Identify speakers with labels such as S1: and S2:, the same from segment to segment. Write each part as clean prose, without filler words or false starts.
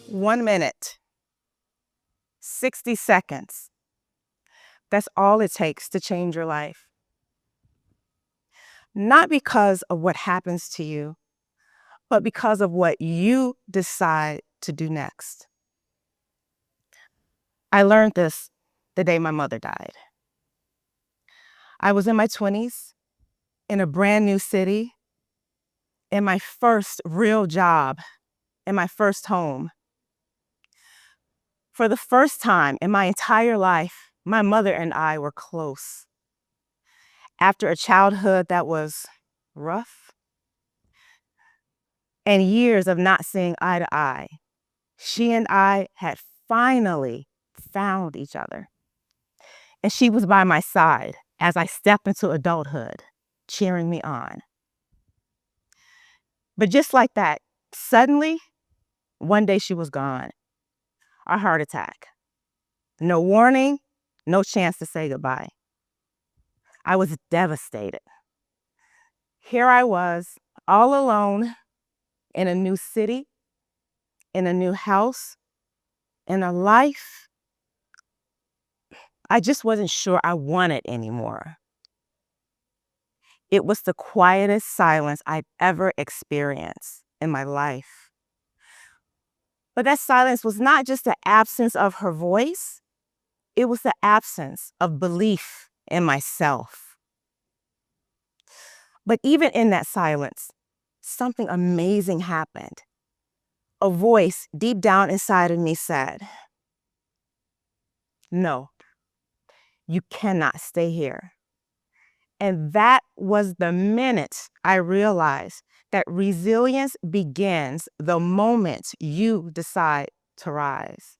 S1: 1 minute, 60 seconds. That's all it takes to change your life. Not because of what happens to you, but because of what you decide to do next. I learned this the day my mother died. I was in my 20s, in a brand new city, in my first real job, in my first home. For the first time in my entire life, my mother and I were close. After a childhood that was rough and years of not seeing eye to eye, she and I had finally found each other. And she was by my side as I stepped into adulthood, cheering me on. But just like that, suddenly, one day she was gone. A heart attack. No warning, no chance to say goodbye. I was devastated. Here I was, all alone, in a new city, in a new house, in a life I just wasn't sure I wanted anymore. It was the quietest silence I'd ever experienced in my life. But that silence was not just the absence of her voice, it was the absence of belief in myself. But even in that silence, something amazing happened. A voice deep down inside of me said, "No, you cannot stay here." And that was the minute I realized that resilience begins the moment you decide to rise.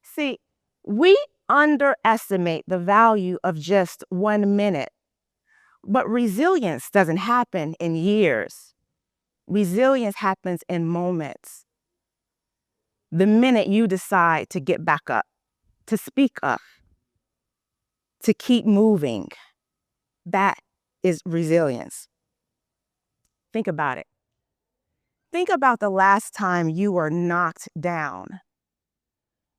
S1: See, we underestimate the value of just 1 minute, but resilience doesn't happen in years. Resilience happens in moments. The minute you decide to get back up, to speak up, to keep moving, that is resilience. Think about it. Think about the last time you were knocked down.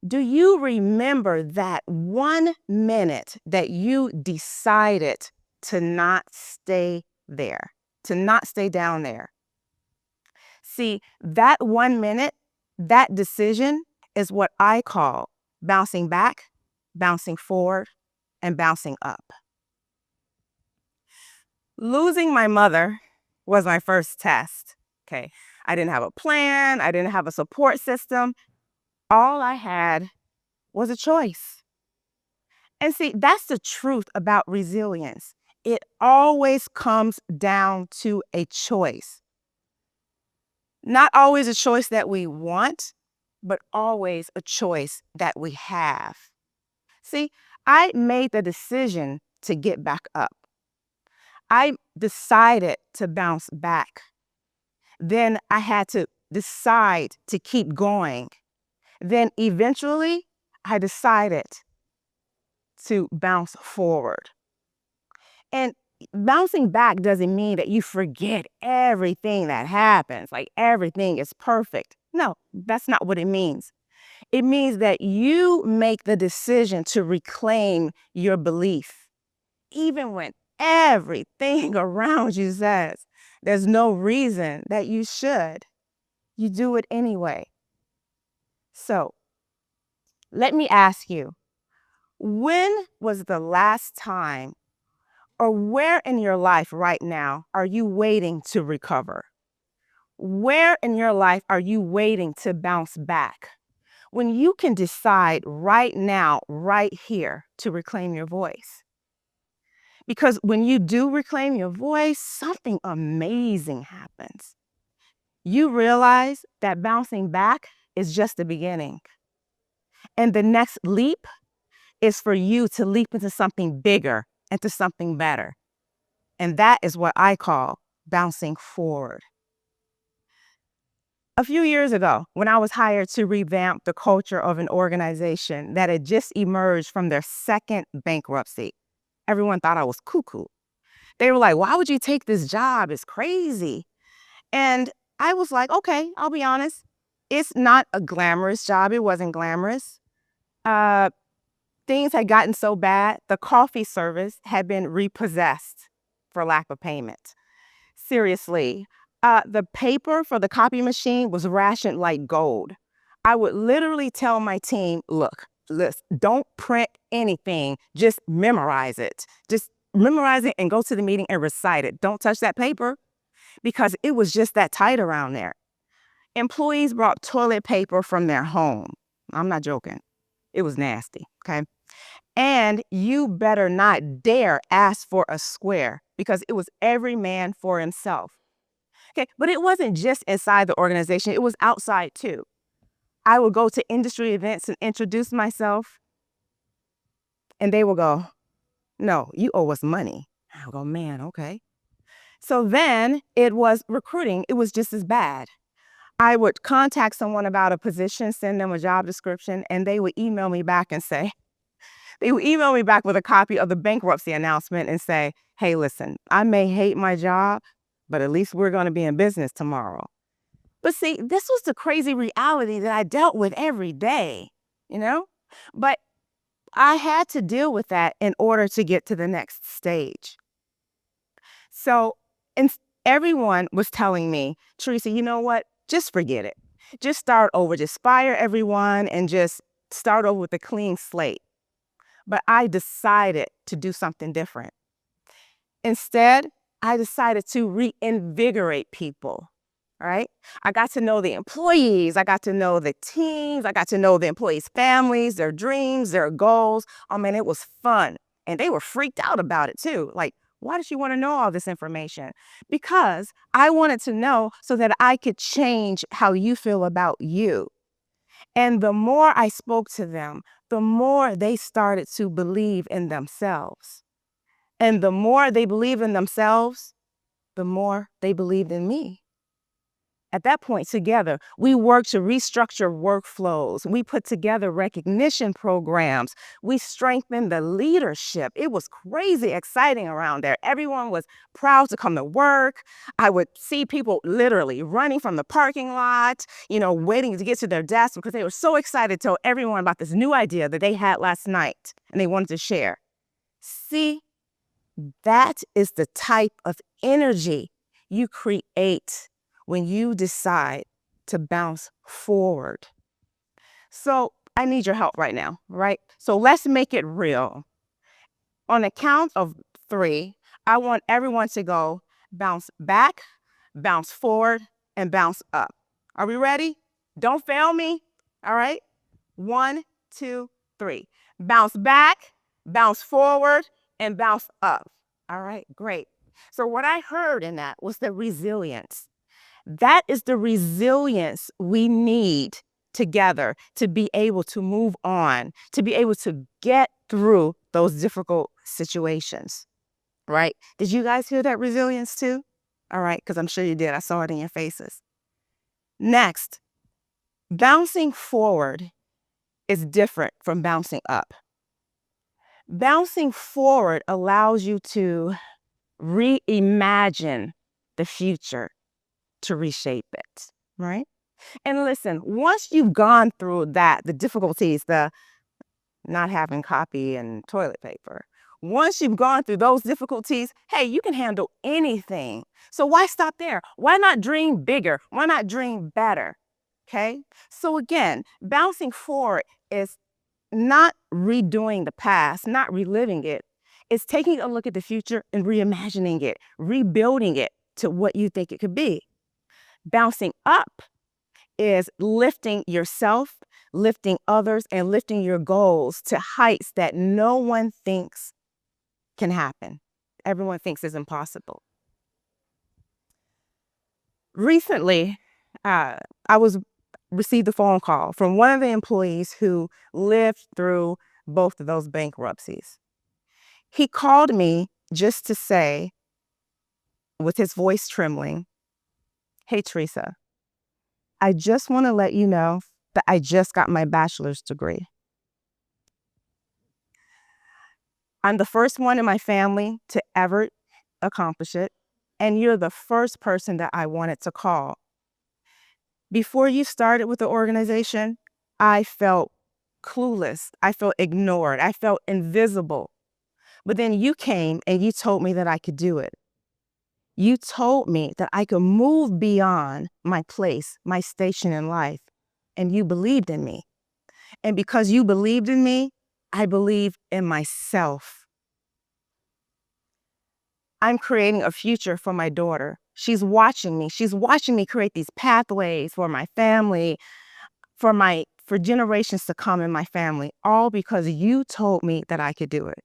S1: Do you remember that 1 minute that you decided to not stay there, to not stay down there? See, that 1 minute, that decision is what I call bouncing back, bouncing forward, and bouncing up. Losing my mother was my first test. Okay. I didn't have a plan. I didn't have a support system. All I had was a choice. And see, that's the truth about resilience. It always comes down to a choice. Not always a choice that we want, but always a choice that we have. See, I made the decision to get back up. I decided to bounce back. Then I had to decide to keep going. Then eventually, I decided to bounce forward. And bouncing back doesn't mean that you forget everything that happens, like everything is perfect. No, that's not what it means. It means that you make the decision to reclaim your belief, even when everything around you says there's no reason that you should. You do it anyway. So, let me ask you, when was the last time or where in your life right now are you waiting to recover? Where in your life are you waiting to bounce back? When you can decide right now, right here, to reclaim your voice. Because when you do reclaim your voice, something amazing happens. You realize that bouncing back is just the beginning. And the next leap is for you to leap into something bigger, into something better. And that is what I call bouncing forward. A few years ago, when I was hired to revamp the culture of an organization that had just emerged from their second bankruptcy, everyone thought I was cuckoo. They were like, "Why would you take this job? It's crazy." And I was like, okay, I'll be honest. it's not a glamorous job. It wasn't glamorous. Uh, Things had gotten so bad, the coffee service had been repossessed for lack of payment. Seriously, the paper for the copy machine was rationed like gold. I would literally tell my team, look, listen, don't print anything, just memorize it. Just memorize it and go to the meeting and recite it. Don't touch that paper because it was just that tight around there. Employees brought toilet paper from their home. I'm not joking. It was nasty, okay? And you better not dare ask for a square because it was every man for himself. Okay, but it wasn't just inside the organization, it was outside too. I would go to industry events and introduce myself, and they will go, no, you owe us money. I'll go, man, okay. So then it was recruiting, it was just as bad. I would contact someone about a position, send them a job description, and they would email me back and say, they would email me back with a copy of the bankruptcy announcement and say, hey, listen, I may hate my job, but at least we're going to be in business tomorrow. But see, this was the crazy reality that I dealt with every day, you know? But I had to deal with that in order to get to the next stage. So, and everyone was telling me, Theresa, you know what? Just forget it. Just start over. Just fire everyone and just start over with a clean slate. But I decided to do something different. Instead, I decided to reinvigorate people. All right. I got to know the employees. I got to know the teams. I got to know the employees' families, their dreams, their goals. Oh, man, it was fun. And they were freaked out about it too. Like, why does she want to know all this information? Because I wanted to know so that I could change how you feel about you. And the more I spoke to them, the more they started to believe in themselves. And the more they believed in themselves, the more they believed in me. At that point, together, we worked to restructure workflows. We put together recognition programs. We strengthened the leadership. It was crazy exciting around there. Everyone was proud to come to work. I would see people literally running from the parking lot, waiting to get to their desk because they were so excited to tell everyone about this new idea that they had last night and they wanted to share. See, that is the type of energy you create when you decide to bounce forward. So I need your help right now, right? So let's make it real. On the count of 3, I want everyone to go bounce back, bounce forward, and bounce up. Are we ready? Don't fail me. All right. 1, 2, 3. Bounce back, bounce forward, and bounce up. All right, great. So what I heard in that was the resilience. That is the resilience we need together to be able to move on, to be able to get through those difficult situations, right? Did you guys hear that resilience too? All right, because I'm sure you did. I saw it in your faces. Next, bouncing forward is different from bouncing up. Bouncing forward allows you to reimagine the future, to reshape it, right? And listen, once you've gone through that, the difficulties, the not having copy and toilet paper, once you've gone through those difficulties, hey, you can handle anything. So why stop there? Why not dream bigger? Why not dream better? Okay? So again, bouncing forward is not redoing the past, not reliving it. It's taking a look at the future and reimagining it, rebuilding it to what you think it could be. Bouncing up is lifting yourself, lifting others, and lifting your goals to heights that no one thinks can happen. Everyone thinks is impossible. Recently, I received a phone call from one of the employees who lived through both of those bankruptcies. He called me just to say, with his voice trembling, hey, Theresa, I just want to let you know that I just got my bachelor's degree. I'm the first one in my family to ever accomplish it, and you're the first person that I wanted to call. Before you started with the organization, I felt clueless. I felt ignored. I felt invisible. But then you came and you told me that I could do it. You told me that I could move beyond my place, my station in life, and you believed in me. And because you believed in me, I believe in myself. I'm creating a future for my daughter. She's watching me. She's watching me create these pathways for my family, for generations to come in my family, all because you told me that I could do it.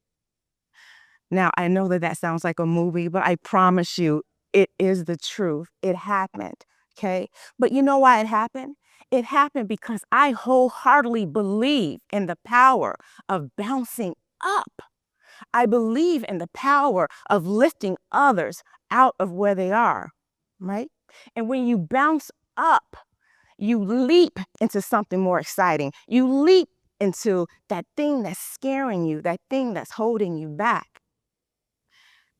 S1: Now, I know that that sounds like a movie, but I promise you, it is the truth. It happened, okay? But you know why it happened? It happened because I wholeheartedly believe in the power of bouncing up. I believe in the power of lifting others out of where they are, right? And when you bounce up, you leap into something more exciting. You leap into that thing that's scaring you, that thing that's holding you back.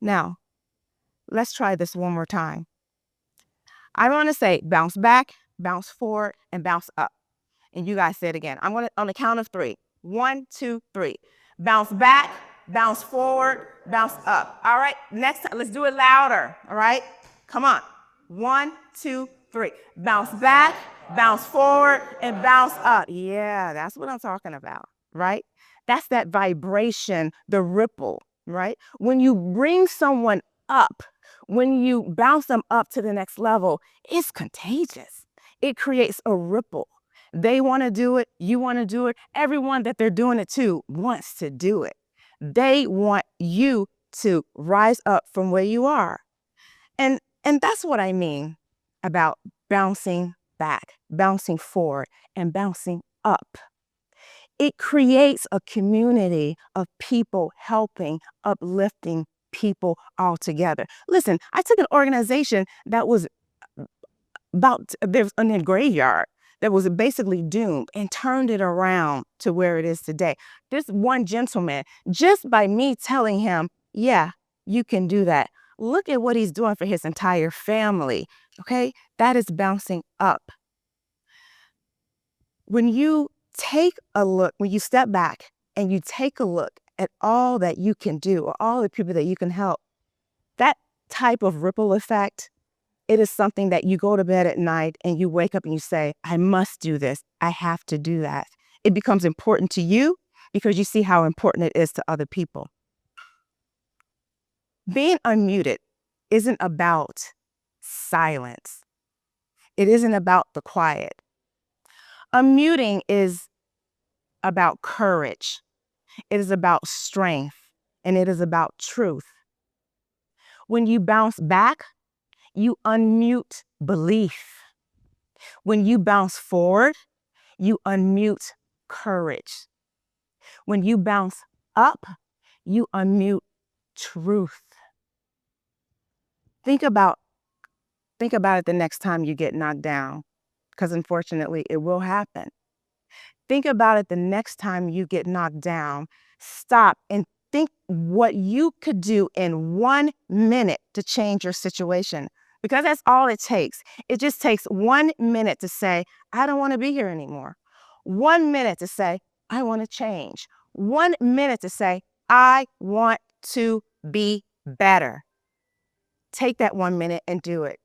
S1: Now, let's try this one more time. I want to say bounce back, bounce forward, and bounce up. And you guys say it again. I'm going to, on the count of 3. 1, 2, 3. Bounce back, bounce forward, bounce up. All right, next time, let's do it louder. All right, come on. 1, 2, 3. Bounce back, bounce forward, and bounce up. Yeah, that's what I'm talking about, right? That's that vibration, the ripple, right? When you bring someone up, when you bounce them up to the next level, it's contagious. It creates a ripple. They want to do it. You want to do it. Everyone that they're doing it to wants to do it. They want you to rise up from where you are. And that's what I mean about bouncing back, bouncing forward, and bouncing up. It creates a community of people helping, uplifting people all together. Listen, I took an organization that was there's in a graveyard that was basically doomed and turned it around to where it is today. This one gentleman, just by me telling him, yeah, you can do that. Look at what he's doing for his entire family, okay? That is bouncing up. When you take a look, when you step back and you take a look at all that you can do or all the people that you can help, that type of ripple effect, it is something that you go to bed at night and you wake up and you say, I must do this. I have to do that. It becomes important to you because you see how important it is to other people. Being unmuted isn't about silence. It isn't about the quiet. Unmuting is about courage. It is about strength, and it is about truth. When you bounce back, you unmute belief. When you bounce forward, you unmute courage. When you bounce up, you unmute truth. Think about it the next time you get knocked down, because unfortunately it will happen. Think about it the next time you get knocked down. Stop and think what you could do in 1 minute to change your situation, because that's all it takes. It just takes 1 minute to say, I don't want to be here anymore. 1 minute to say, I want to change. 1 minute to say, I want to be better. Take that 1 minute and do it.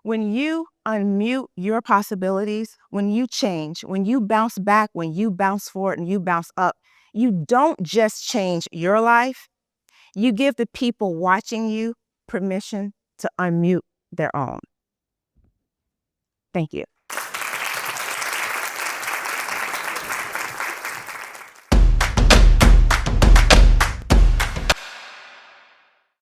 S1: When you unmute your possibilities, when you change, when you bounce back, when you bounce forward and you bounce up, you don't just change your life, you give the people watching you permission to unmute their own. Thank you.